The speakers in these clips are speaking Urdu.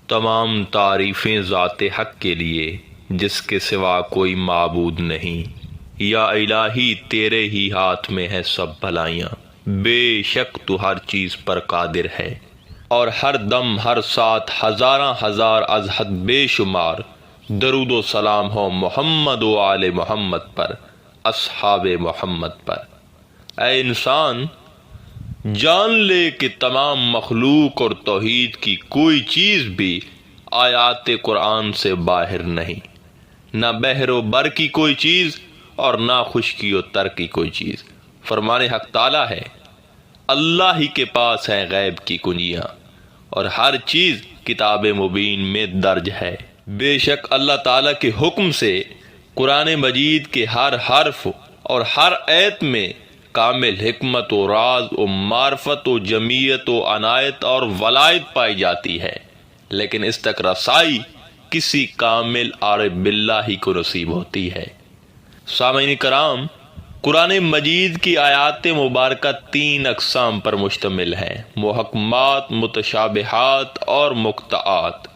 تمام تعریفیں ذات حق کے لیے جس کے سوا کوئی معبود نہیں۔ یا الہی تیرے ہی ہاتھ میں ہے سب بھلائیاں، بے شک تو ہر چیز پر قادر ہے۔ اور ہر دم ہر ساتھ ہزاراں ہزار از حد بے شمار درود و سلام ہو محمد و آل محمد پر، اصحاب محمد پر۔ اے انسان، جان لے کہ تمام مخلوق اور توحید کی کوئی چیز بھی آیات قرآن سے باہر نہیں، نہ بحر و بر کی کوئی چیز اور نہ خشکی و تر کی کوئی چیز۔ فرمان حق تعالی ہے، اللہ ہی کے پاس ہیں غیب کی کنجیاں اور ہر چیز کتاب مبین میں درج ہے۔ بے شک اللہ تعالیٰ کے حکم سے قرآن مجید کے ہر حرف اور ہر آیت میں کامل حکمت و راز و معرفت و جمیعت و عنایت اور ولایت پائی جاتی ہے، لیکن اس تک رسائی کسی کامل عارف باللہ کو نصیب ہوتی ہے۔ سامعین کرام، قرآن مجید کی آیات مبارکہ 3 اقسام پر مشتمل ہے: محکمات، متشابہات اور مقطعات۔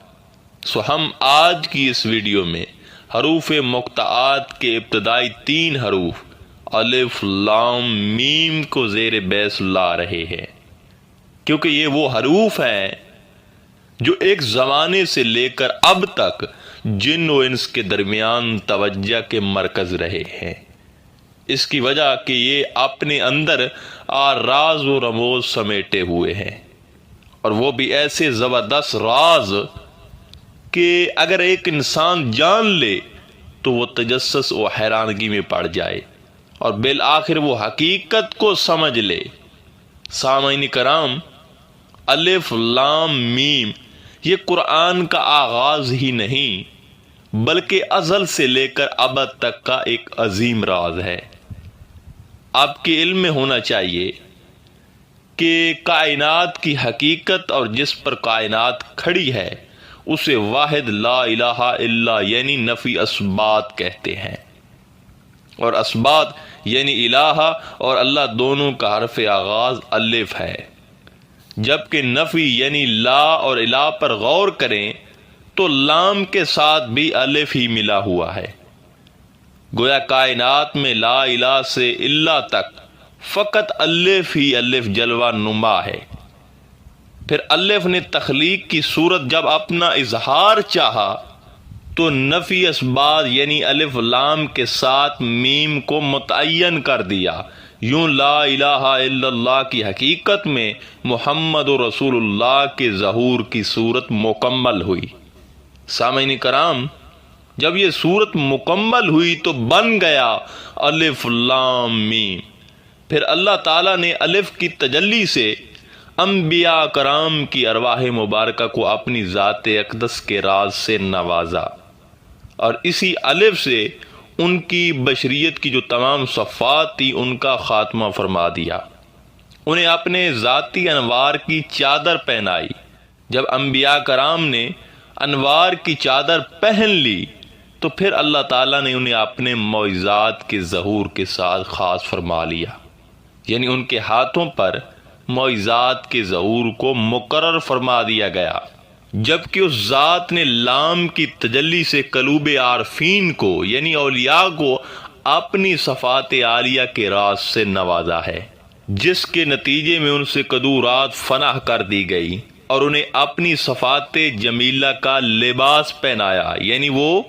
ہم آج کی اس ویڈیو میں حروف مقطعات کے ابتدائی 3 حروف الف لام میم کو زیر بحث لا رہے ہیں، کیونکہ یہ وہ حروف ہیں جو ایک زمانے سے لے کر اب تک جن و انس کے درمیان توجہ کے مرکز رہے ہیں۔ اس کی وجہ کہ یہ اپنے اندر راز و رموز سمیٹے ہوئے ہیں، اور وہ بھی ایسے زبردست راز کہ اگر ایک انسان جان لے تو وہ تجسس و حیرانگی میں پڑ جائے اور بالآخر وہ حقیقت کو سمجھ لے۔ سامعین کرام، الف لام میم یہ قرآن کا آغاز ہی نہیں بلکہ ازل سے لے کر ابد تک کا ایک عظیم راز ہے۔ آپ کے علم میں ہونا چاہیے کہ کائنات کی حقیقت اور جس پر کائنات کھڑی ہے اسے واحد لا الہ الا یعنی نفی اثبات کہتے ہیں، اور اثبات یعنی الہ اور اللہ دونوں کا حرف آغاز الف ہے، جبکہ نفی یعنی لا اور الہ پر غور کریں تو لام کے ساتھ بھی الف ہی ملا ہوا ہے۔ گویا کائنات میں لا الہ سے الا تک فقط الف ہی الف جلوہ نما ہے۔ پھر الف نے تخلیق کی صورت جب اپنا اظہار چاہا تو نفی اثبات یعنی الف لام کے ساتھ میم کو متعین کر دیا۔ یوں لا الہ الا اللہ کی حقیقت میں محمد رسول اللہ کے ظہور کی صورت مکمل ہوئی۔ سامعین کرام، جب یہ صورت مکمل ہوئی تو بن گیا الف لام میم۔ پھر اللہ تعالیٰ نے الف کی تجلی سے انبیاء کرام کی ارواح مبارکہ کو اپنی ذات اقدس کے راز سے نوازا، اور اسی الف سے ان کی بشریت کی جو تمام صفات تھی ان کا خاتمہ فرما دیا، انہیں اپنے ذاتی انوار کی چادر پہنائی۔ جب انبیاء کرام نے انوار کی چادر پہن لی تو پھر اللہ تعالیٰ نے انہیں اپنے معجزات کے ظہور کے ساتھ خاص فرما لیا، یعنی ان کے ہاتھوں پر معجزات کے ظہور کو مقرر فرما دیا گیا، جبکہ اس ذات نے لام کی تجلی سے قلوب عارفین کو یعنی اولیاء کو اپنی صفات عالیہ کے راز سے نوازا ہے، جس کے نتیجے میں ان سے قدورات فنا کر دی گئی اور انہیں اپنی صفات جمیلہ کا لباس پہنایا، یعنی وہ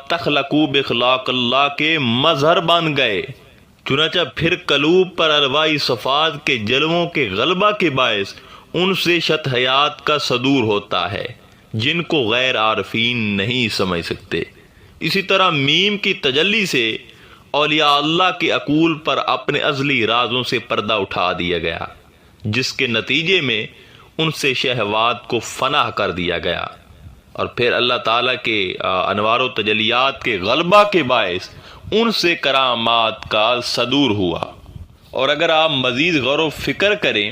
تخلقو بخلاق اللہ کے مظہر بن گئے۔ چنانچہ پھر قلوب پر ارواحی صفات کے جلووں کے غلبہ کے باعث ان سے شت حیات کا صدور ہوتا ہے جن کو غیر عارفین نہیں سمجھ سکتے۔ اسی طرح میم کی تجلی سے اولیاء اللہ کے عقول پر اپنے ازلی رازوں سے پردہ اٹھا دیا گیا، جس کے نتیجے میں ان سے شہوات کو فنا کر دیا گیا، اور پھر اللہ تعالیٰ کے انوار و تجلیات کے غلبہ کے باعث ان سے کرامات کا صدور ہوا۔ اور اگر آپ مزید غور و فکر کریں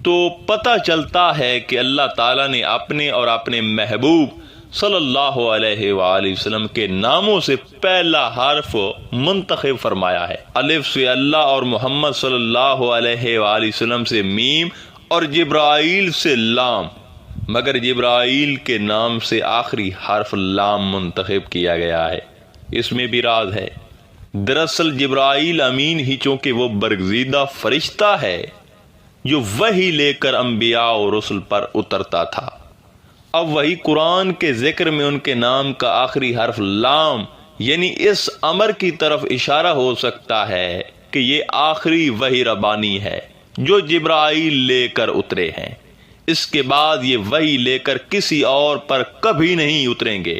تو پتہ چلتا ہے کہ اللہ تعالیٰ نے اپنے اور اپنے محبوب صلی اللہ علیہ وآلہ وسلم کے ناموں سے پہلا حرف منتخب فرمایا ہے۔ الف سے اللہ اور محمد صلی اللہ علیہ وآلہ وسلم سے میم اور جبرائیل سے لام، مگر جبرائیل کے نام سے آخری حرف لام منتخب کیا گیا ہے۔ اس میں بھی راز ہے۔ دراصل جبرائیل امین ہی چونکہ وہ برگزیدہ فرشتہ ہے جو وحی لے کر انبیاء اور رسل پر اترتا تھا۔ اب وہی قرآن کے ذکر میں ان کے نام کا آخری حرف لام یعنی اس امر کی طرف اشارہ ہو سکتا ہے کہ یہ آخری وحی ربانی ہے جو جبرائیل لے کر اترے ہیں۔ اس کے بعد یہ وحی لے کر کسی اور پر کبھی نہیں اتریں گے۔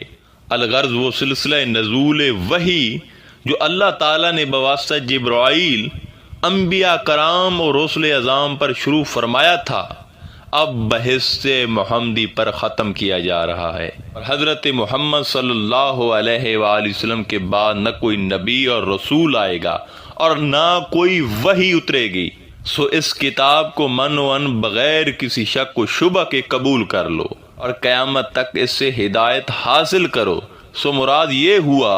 الغرض وہ سلسلہ نزول وحی جو اللہ تعالیٰ نے بواسطہ جبرائیل انبیاء کرام اور رسل اعظام پر شروع فرمایا تھا اب بحث محمدی پر ختم کیا جا رہا ہے، اور حضرت محمد صلی اللہ علیہ وآلہ وسلم کے بعد نہ کوئی نبی اور رسول آئے گا اور نہ کوئی وحی اترے گی۔ سو اس کتاب کو من و ان بغیر کسی شک و شبہ کے قبول کر لو اور قیامت تک اس سے ہدایت حاصل کرو۔ سو مراد یہ ہوا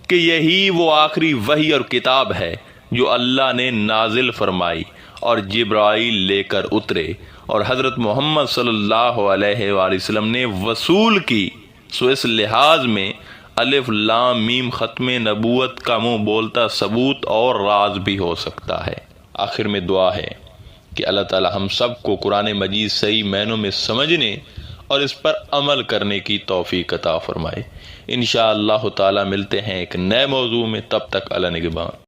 کہ یہی وہ آخری وحی اور کتاب ہے جو اللہ نے نازل فرمائی اور جبرائیل لے کر اترے اور حضرت محمد صلی اللہ علیہ وآلہ وسلم نے وصول کی۔ سو اس لحاظ میں الف لام میم ختم نبوت کا منہ بولتا ثبوت اور راز بھی ہو سکتا ہے۔ آخر میں دعا ہے کہ اللہ تعالی ہم سب کو قرآن مجید صحیح معنوں میں سمجھنے اور اس پر عمل کرنے کی توفیق عطا فرمائے۔ انشاءاللہ تعالی ملتے ہیں ایک نئے موضوع میں، تب تک اللہ نگہبان۔